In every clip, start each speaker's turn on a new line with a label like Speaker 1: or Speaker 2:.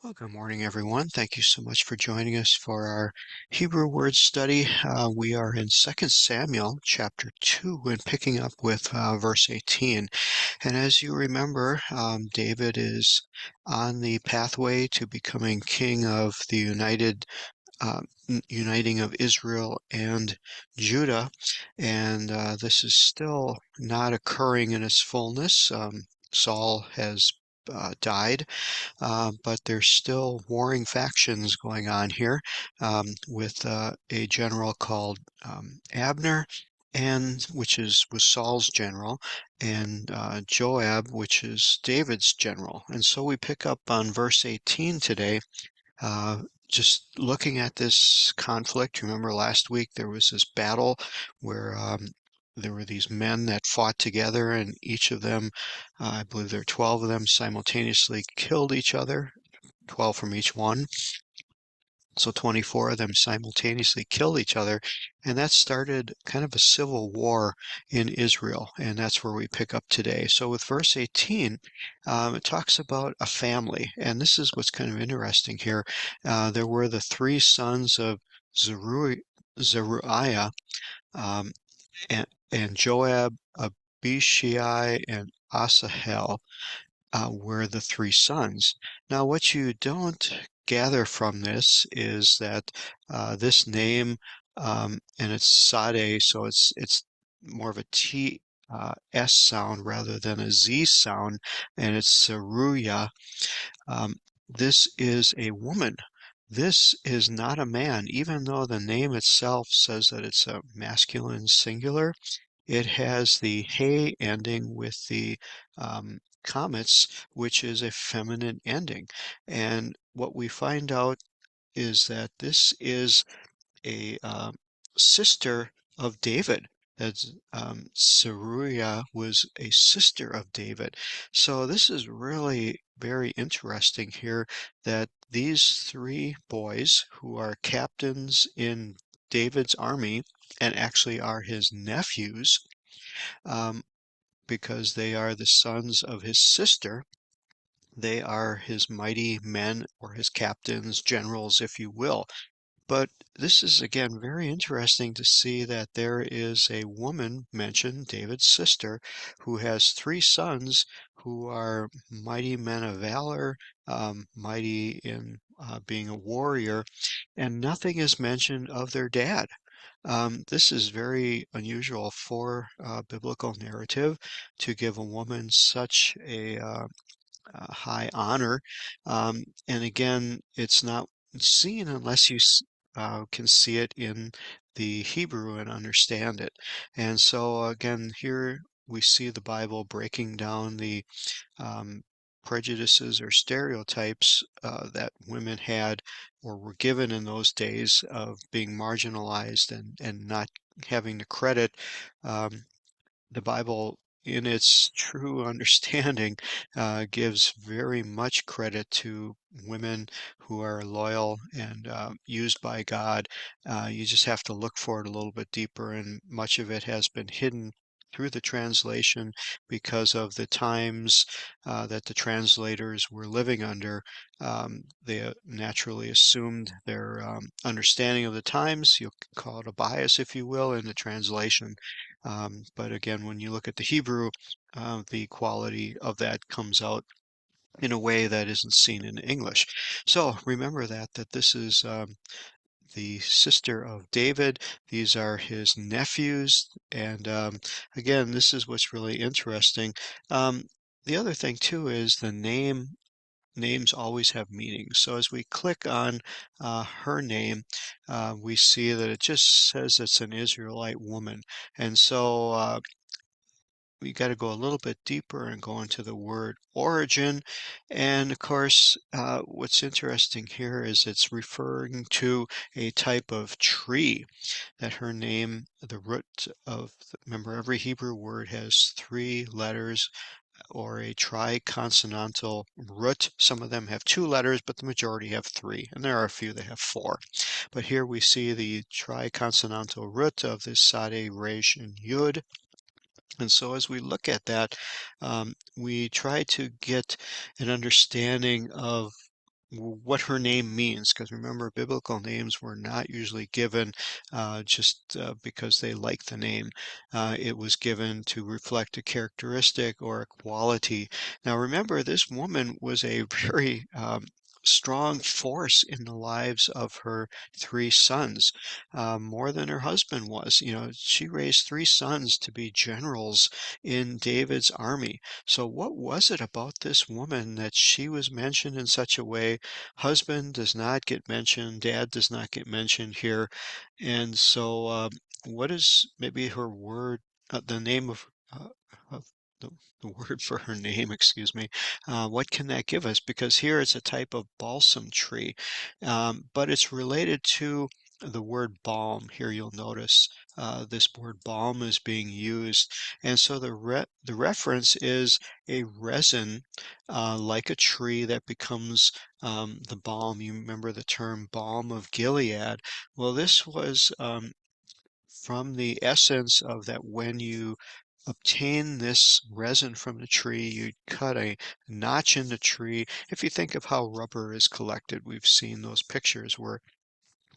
Speaker 1: Well, good morning, everyone. Thank you so much for joining us for our Hebrew word study. We are in 2 Samuel chapter 2 and picking up with verse 18. And as you remember, David is on the pathway to becoming king of the uniting of Israel and Judah. And this is still not occurring in its fullness. Saul has died, but there's still warring factions going on here with a general called Abner, and was Saul's general, and Joab, which is David's general. And so we pick up on verse 18 today, uh, just looking at this conflict. Remember last week there was this battle where there were these men that fought together, and each of them, I believe there are 12 of them, simultaneously killed each other, 12 from each one. So 24 of them simultaneously killed each other, and that started kind of a civil war in Israel, and that's where we pick up today. So with verse 18, it talks about a family, and this is what's kind of interesting here. There were the three sons of Zeruiah, um, and Joab, Abishai, and Asahel were the three sons. Now, what you don't gather from this is that this name, and it's Sade, so it's more of a T S sound rather than a Z sound, and it's Saruya. Um, this is a woman. This is not a man, even though the name itself says that it's a masculine singular. It has the "hey" ending with the comets, which is a feminine ending. And what we find out is that this is a sister of David. As Seruia was a sister of David. So this is really very interesting here that these three boys who are captains in David's army and actually are his nephews, um, because they are the sons of his sister. They are his mighty men or his captains, generals, if you will. But this is again very interesting to see that there is a woman mentioned, David's sister, who has three sons who are mighty men of valor, mighty in being a warrior, and nothing is mentioned of their dad. This is very unusual for biblical narrative to give a woman such a high honor. And again, it's not seen unless you can see it in the Hebrew and understand it. And so again, here we see the Bible breaking down the um, prejudices or stereotypes that women had or were given in those days of being marginalized and not having the credit. Um, the Bible, in its true understanding, gives very much credit to women who are loyal and used by God. You just have to look for it a little bit deeper, and much of it has been hidden through the translation because of the times that the translators were living under. They naturally assumed their understanding of the times. You can call it a bias, if you will, in the translation. But again, when you look at the Hebrew, the quality of that comes out in a way that isn't seen in English. So remember that this is the sister of David. These are his nephews, and again, this is what's really interesting. Um, the other thing too is the names always have meanings. So as we click on her name, we see that it just says it's an Israelite woman. And so we got to go a little bit deeper and go into the word origin. And of course, what's interesting here is it's referring to a type of tree that her name, the root of, remember, every Hebrew word has three letters or a triconsonantal root. Some of them have two letters, but the majority have three, and there are a few that have four. But here we see the triconsonantal root of this Sade, Resh, and Yud. And so as we look at that, we try to get an understanding of what her name means, because remember, biblical names were not usually given just because they liked the name. It was given to reflect a characteristic or a quality. Now, remember, this woman was a very strong force in the lives of her three sons, more than her husband was. You know, she raised three sons to be generals in David's army. So, what was it about this woman that she was mentioned in such a way? Husband does not get mentioned, dad does not get mentioned here. And so, what is maybe her word, the name of the, the word for her name, excuse me, what can that give us? Because here it's a type of balsam tree, but it's related to the word balm. Here you'll notice this word balm is being used. And so the reference is a resin like a tree that becomes the balm. You remember the term balm of Gilead. Well, this was from the essence of that when you obtain this resin from the tree, you cut a notch in the tree. If you think of how rubber is collected, we've seen those pictures where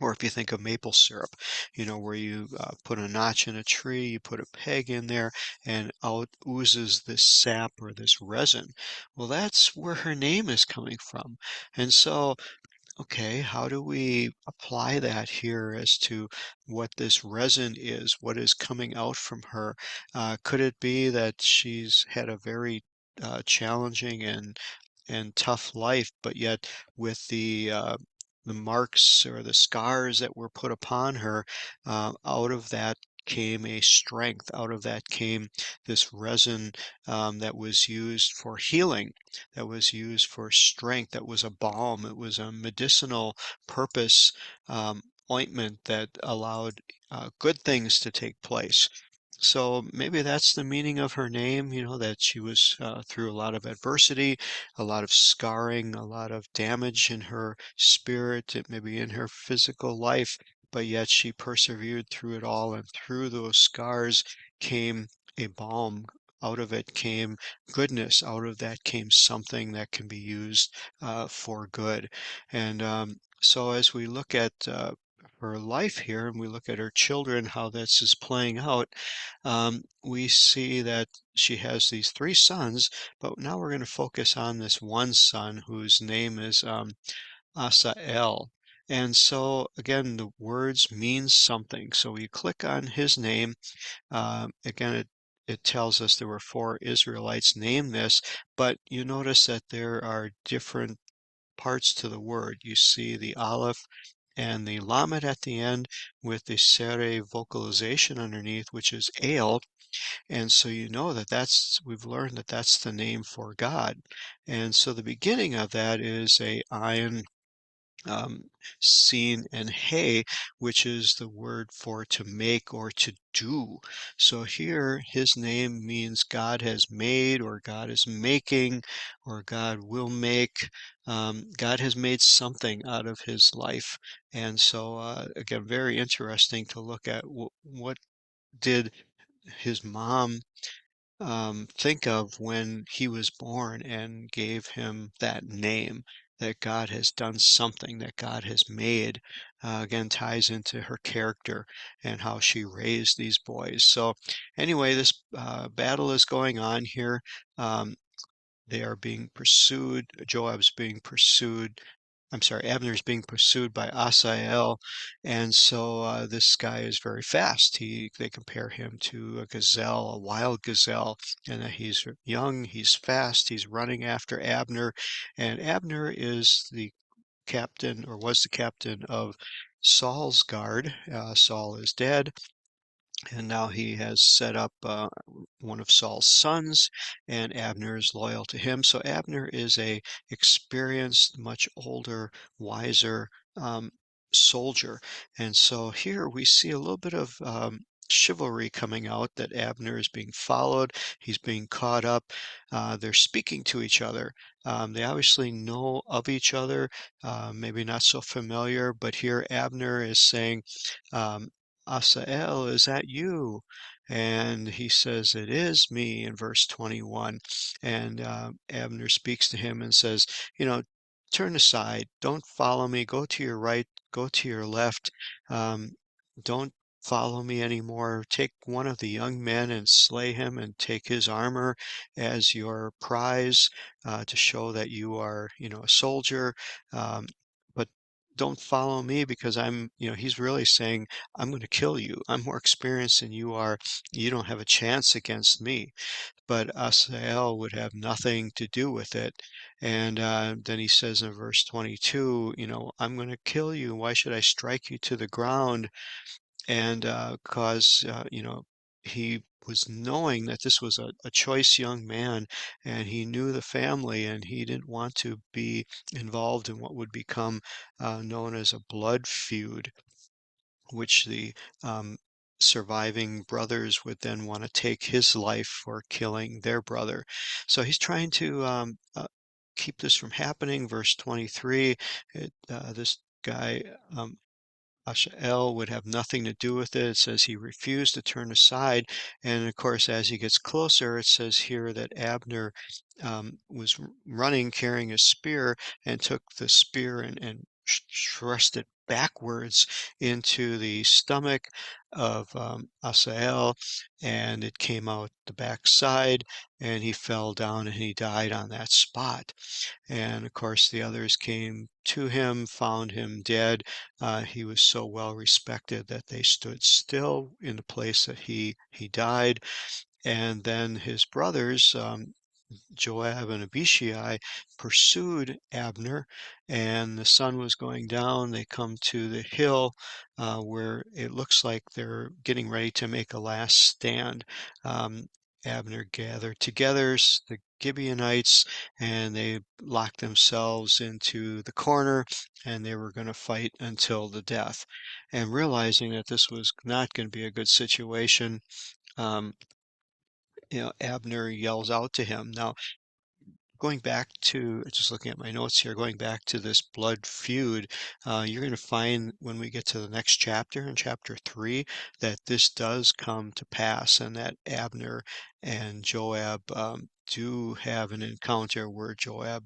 Speaker 1: or if you think of maple syrup, you know, where you put a notch in a tree, you put a peg in there, and out oozes this sap or this resin. Well, that's where her name is coming from. And so okay, how do we apply that here as to what this resin is? What is coming out from her? Could it be that she's had a very challenging and tough life, but yet with the marks or the scars that were put upon her, out of that came a strength. Out of that came this resin that was used for healing, that was used for strength, that was a balm. It was a medicinal purpose ointment that allowed good things to take place. So maybe that's the meaning of her name, you know, that she was through a lot of adversity, a lot of scarring, a lot of damage in her spirit, maybe in her physical life, but yet she persevered through it all, and through those scars came a balm. Out of it came goodness. Out of that came something that can be used for good. And so as we look at her life here and we look at her children, how this is playing out, we see that she has these three sons, but now we're going to focus on this one son whose name is Asael. And so, again, the words mean something. So we click on his name. Again, it tells us there were four Israelites named this, but you notice that there are different parts to the word. You see the aleph and the lamed at the end with the sere vocalization underneath, which is ale. And so you know that we've learned that that's the name for God. And so the beginning of that is a ayin, um, seen, and hey, which is the word for to make or to do. So here, his name means God has made, or God is making, or God will make. God has made something out of his life. And so, again, very interesting to look at what did his mom think of when he was born and gave him that name, that God has done something, that God has made, again, ties into her character and how she raised these boys. So, anyway, this battle is going on here. Um, they are being pursued. Joab's being pursued. I'm sorry, Abner's being pursued by Asael, and so this guy is very fast. They compare him to a gazelle, a wild gazelle, and that he's young, he's fast, he's running after Abner, and Abner is the captain, or was the captain of Saul's guard. Saul is dead, and now he has set up one of Saul's sons, and Abner is loyal to him. So Abner is a experienced, much older, wiser soldier. And so here we see a little bit of chivalry coming out, that Abner is being followed, he's being caught up. They're speaking to each other. They obviously know of each other, maybe not so familiar, but here Abner is saying, um, Asael, is that you? And he says, it is me, in verse 21. And Abner speaks to him and says, you know, turn aside, don't follow me, go to your right, go to your left, um, don't follow me anymore. Take one of the young men and slay him and take his armor as your prize to show that you are, a soldier. Um, but don't follow me because he's really saying, I'm going to kill you. I'm more experienced than you are. You don't have a chance against me. But Asael would have nothing to do with it. And then he says in verse 22, I'm going to kill you. Why should I strike you to the ground? And cause, he was knowing that this was a choice young man and he knew the family and he didn't want to be involved in what would become known as a blood feud, which the surviving brothers would then want to take his life for killing their brother. So he's trying to keep this from happening. Verse 23, this guy, Ashael would have nothing to do with it. It says he refused to turn aside. And of course, as he gets closer, it says here that Abner was running carrying a spear and took the spear and thrust it backwards into the stomach of Asael, and it came out the backside, and he fell down and he died on that spot. And of course, the others came to him, found him dead. He was so well respected that they stood still in the place that he died. And then his brothers, Joab and Abishai pursued Abner, and the sun was going down. They come to the hill where it looks like they're getting ready to make a last stand. Um, Abner gathered together the Gibeonites, and they locked themselves into the corner, and they were going to fight until the death. And realizing that this was not going to be a good situation, um, Abner yells out to him. Now, going back to just looking at my notes here, going back to this blood feud, you're going to find when we get to the next chapter, in chapter 3, that this does come to pass and that Abner and Joab do have an encounter where Joab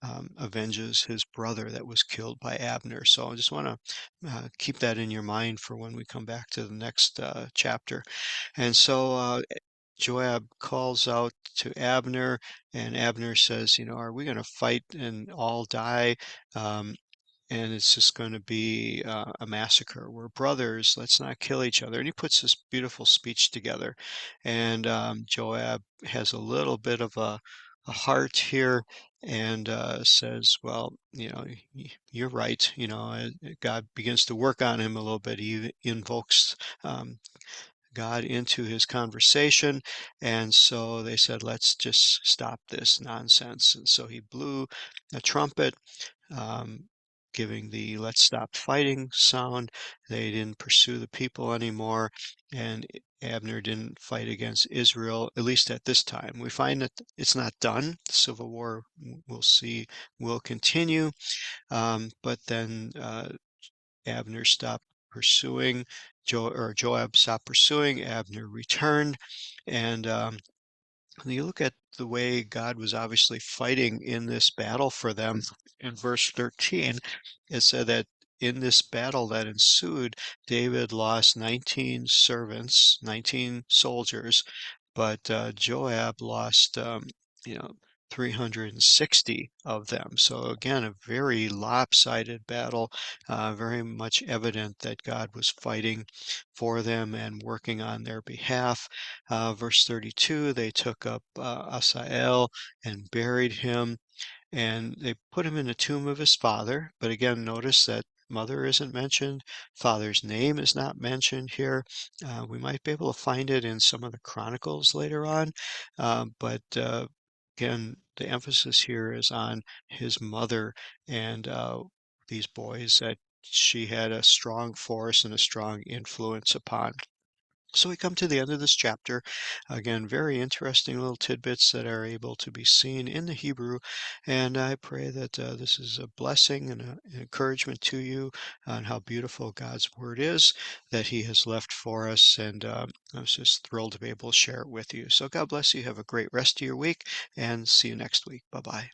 Speaker 1: avenges his brother that was killed by Abner. So I just want to keep that in your mind for when we come back to the next chapter. And so Joab calls out to Abner, and Abner says, are we going to fight and all die? Um, and it's just going to be a massacre. We're brothers. Let's not kill each other. And he puts this beautiful speech together. And Joab has a little bit of a heart here and says, well, you're right. God begins to work on him a little bit. He invokes um, God into his conversation. And so they said, let's just stop this nonsense. And so he blew a trumpet, um, giving the let's stop fighting sound. They didn't pursue the people anymore. And Abner didn't fight against Israel, at least at this time. We find that it's not done. The civil war, we'll see, will continue. But then Abner stopped pursuing, Joab stopped pursuing, Abner returned, and when you look at the way God was obviously fighting in this battle for them, in verse 13, it said that in this battle that ensued, David lost 19 servants, 19 soldiers, but Joab lost, you know, 360 of them. So again, a very lopsided battle, very much evident that God was fighting for them and working on their behalf. Verse 32, they took up Asael and buried him, and they put him in the tomb of his father. But again, notice that mother isn't mentioned, father's name is not mentioned here. We might be able to find it in some of the chronicles later on, but again, the emphasis here is on his mother and these boys that she had a strong force and a strong influence upon. So we come to the end of this chapter. Again, very interesting little tidbits that are able to be seen in the Hebrew. And I pray that this is a blessing and an encouragement to you on how beautiful God's Word is that He has left for us. And I was just thrilled to be able to share it with you. So God bless you. Have a great rest of your week and see you next week. Bye bye.